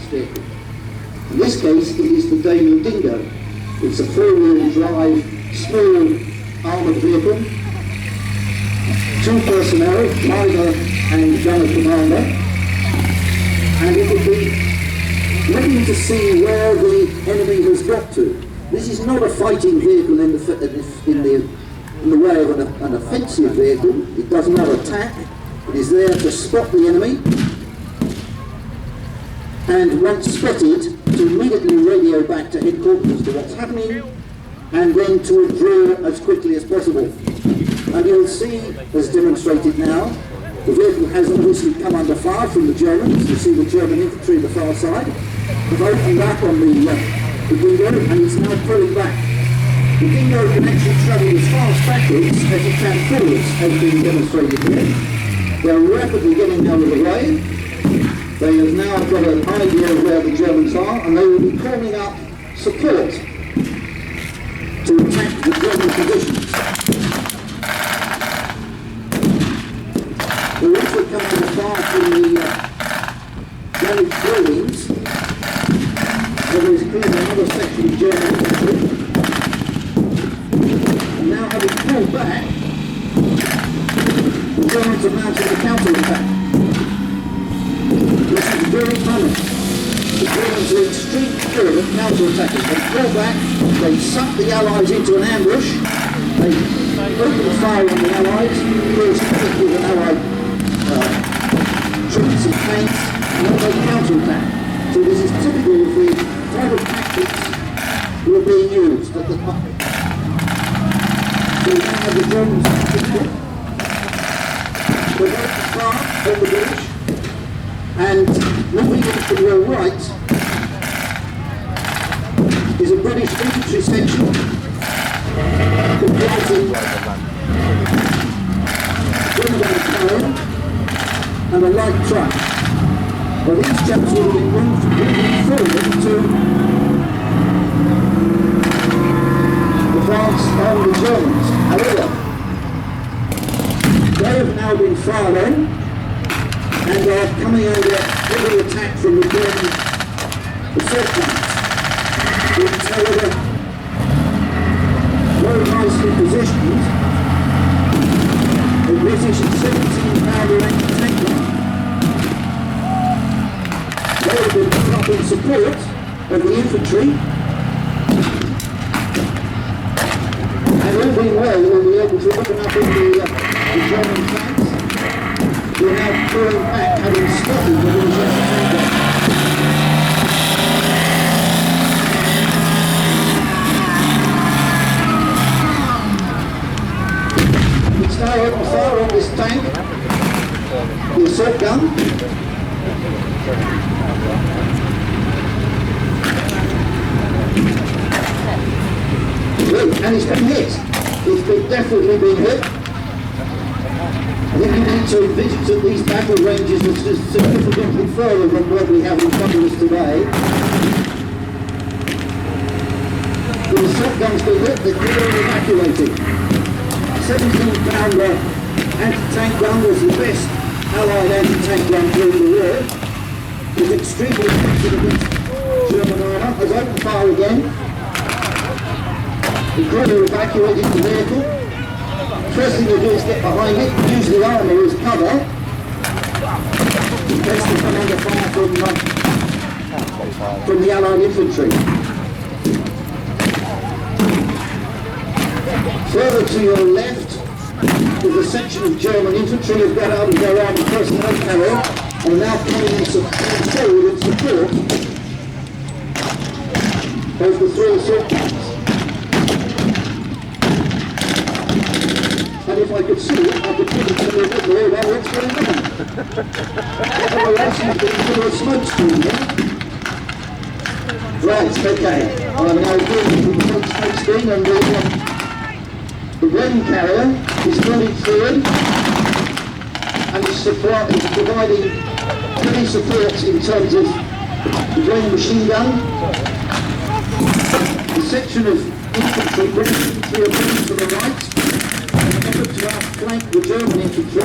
vehicle. In this case, it is the Damon Dingo. It's a four-wheel drive, small armoured vehicle, two personnel, driver and gunner commander, and it will be looking to see where the enemy has got to. This is not a fighting vehicle in the way of an offensive vehicle. It does not attack. It is there to spot the enemy, and once spotted, to immediately radio back to headquarters as to what's happening, and then to withdraw as quickly as possible. And you'll see, as demonstrated now, the vehicle has obviously come under fire from the Germans. You see the German infantry on the far side. They've opened up on the Dingo, and it's now pulling back. The Dingo can actually travel as fast backwards as it can forwards, as being demonstrated here. They're rapidly getting out of the way. They have now got an idea of where the Germans are, and they will be calling up support to attack the German positions. They're also coming apart from the damaged buildings. So there's clearly another section of German infantry. And now having pulled back, the Germans are mounting a counter-attack. This is very common. The Germans are extremely good at counter-attacking. They pull back, they suck the Allies into an ambush, they open fire on the Allies, first with an Allied troops and tanks, and then they counter-attack. So this is typical of the type of tactics that are being used at the time. So we now have the Germans they're very far on the British, and moving to your right is a British infantry section comprising German cannon and a light truck. Well, these chaps will be moving forward to advance on the Germans. However, they have now been fired on and are coming under heavy attack from the German assault tanks, which, however, very nicely positioned, a British 17-pounder anti-tank gun. They have been put up in support of the infantry, and all being well, we'll be able to open up in the German tanks. We're now pulling back, having spotted the German tank gun. It's now open fire on this tank, the assault gun. And it's been hit. It's definitely been hit. I think we need to visit these battle ranges which is significantly further than what we have in front of us today. The shotgun's been hit, they're clearly evacuating. 17-pounder anti-tank gun was the best Allied anti-tank gun during the war. It was extremely effective against German armour. Has opened fire again. The crew are evacuating the vehicle. First thing they do is get behind it, use the armour as cover, in case they come under fire from the Allied infantry. Further to your left is a section of German infantry who've got out and go around the personnel carrier and are now coming in forward in support of the three assault tanks. And if I could see it, I could put it to a bit more about what's going on. Otherwise, you've got a bit of a smoke screen here. Right, okay. I'm now doing the smoke screen and the Glen carrier is moving forward and is providing heavy support in terms of the Glen machine gun. The section of infantry, British infantry are moving to the right. In an effort to outflank the German infantry.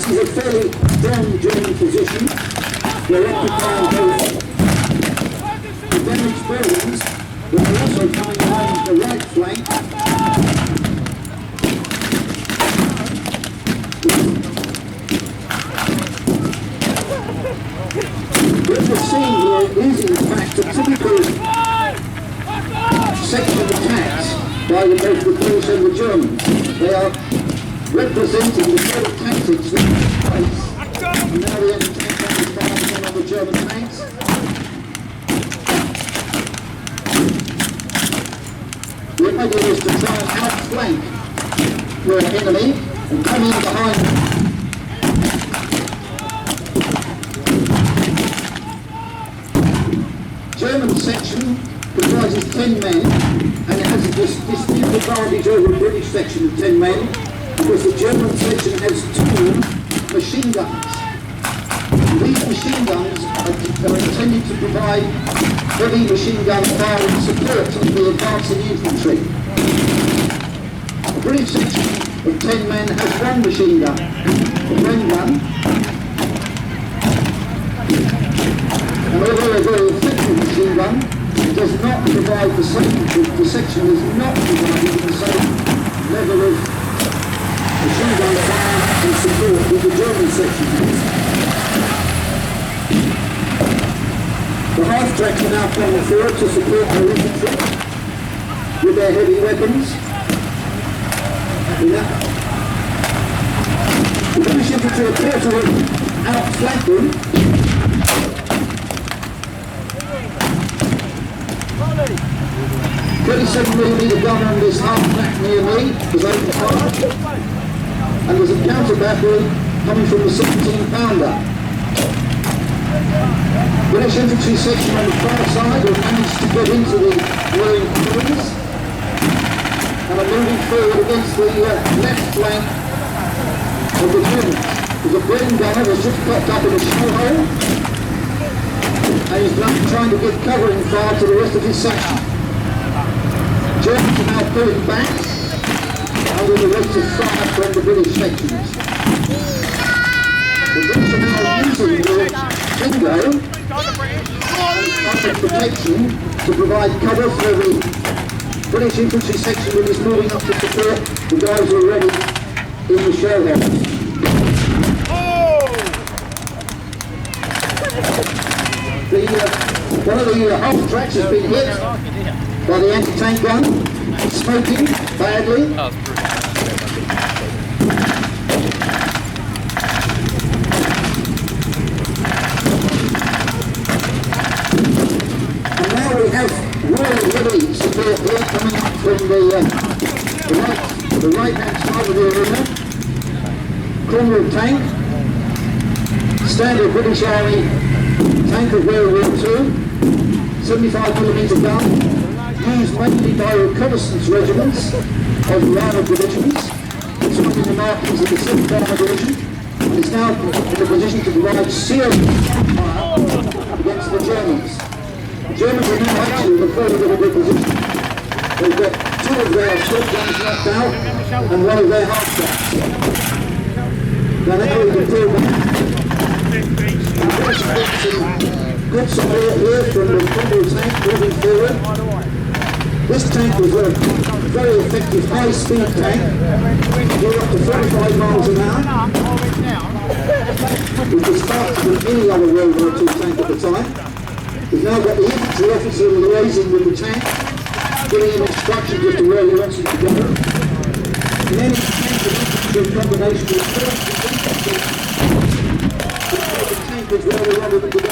This is a fairly strong German position. They're occupying both the damaged buildings, but they're also coming along the right flank. What we're seeing here is in fact a typical section of attacks by both the British and the Germans. They are representing the sort of tactics that took place. And now the enemy tank is firing on the German tanks. The idea is to try and outflank your enemy and come in behind them. German section comprises 10 men, and it has a distinct advantage over the British section of 10 men, because the German section has 2 machine guns. These machine guns are intended to provide heavy machine gun firing support to the advancing infantry. The British section of 10 men has 1 machine gun, the Bren gun, and although a very effective machine gun, it does not provide the same, the section is not providing the same level of machine gun fire and support that the German section has. The half-tracks are now coming forward to support their infantry with their heavy weapons. The British infantry appear to have outflanked them. 37mm gun on this half-track near me was opened fire, and there's a counter battery coming from the 17-pounder. British infantry section on the far side have managed to get into the growing columns and are moving forward against the left flank of the Germans. There's a Bren gunner that's just popped up in a shell hole, and he's trying to give covering fire to the rest of his section. Germans are now pulling back under the rate of fire from the British sections. The British are now using the window under protection to provide cover for the British infantry section that is moving up to support the guys who are already in the shell holes. One of the half-tracks has been hit by the anti-tank gun, smoking badly. And now we have really heavy support here coming up from the right-hand side of the arena. Cornwall tank, standard British Army tank of World War II, 75mm gun, used mainly by reconnaissance regiments of the armoured divisions, supporting the markings of the 7th Armoured Division, and is now in a position to provide serious fire against the Germans. The Germans are now actually in a fairly difficult position. They've got 2 of their assault guns left out and 1 of their half-tracks. Now now we can pull back. Good support here from the Cornwall tank moving forward. This tank was a very effective high-speed tank, going up to 45 miles an hour. It was faster than any other World War II tank at the time. We've now got the infantry officer liaising with the tank, giving him instructions as to where he wants him to go. And then it's tank and infantry combination with first infantry. The tank is where we wanted them to go.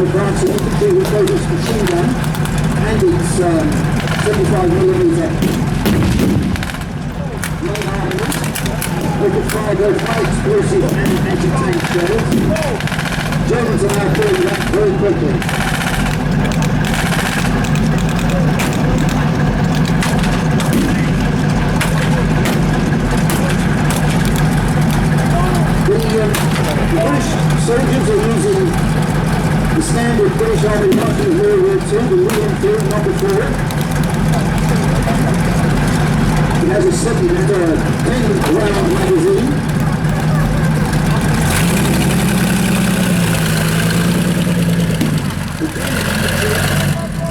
Advancing infantry with both its machine gun and its 75mm main armaments. They could fire both high explosive and anti-tank shells. Germans are now doing that very quickly. The British soldiers are using the standard British Army rifle of World War II, the Reenactment Battle. It has a 10-round magazine.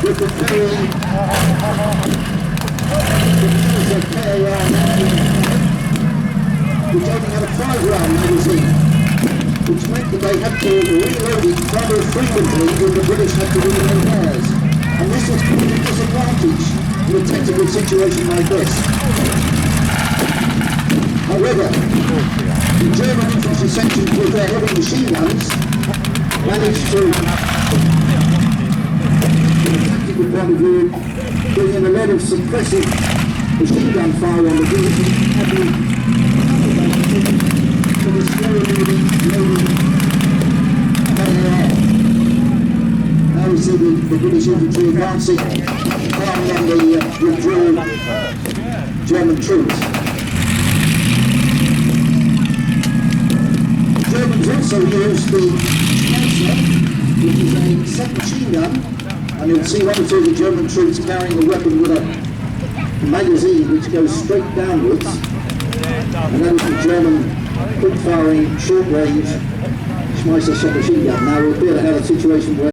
With the carrying which only had a 5-round magazine, which meant that they had to reload it far more frequently than the British had to reload theirs. And this was quite a disadvantage in a tactical situation like this. However, the German infantry sections with their heavy machine guns managed to, from a tactical point of view, bring in a lot of suppressive machine gun fire on the British to the slow-moving, now we see the British infantry advancing, firing on the withdrawing German troops. The Germans also used the Schnauzer, which is a submachine gun, and you'll see one or two of the German troops carrying a weapon with a magazine which goes straight downwards, and that is the German quick-firing, short-range Schmeisser submachine gun. Now we'll be able to have a situation where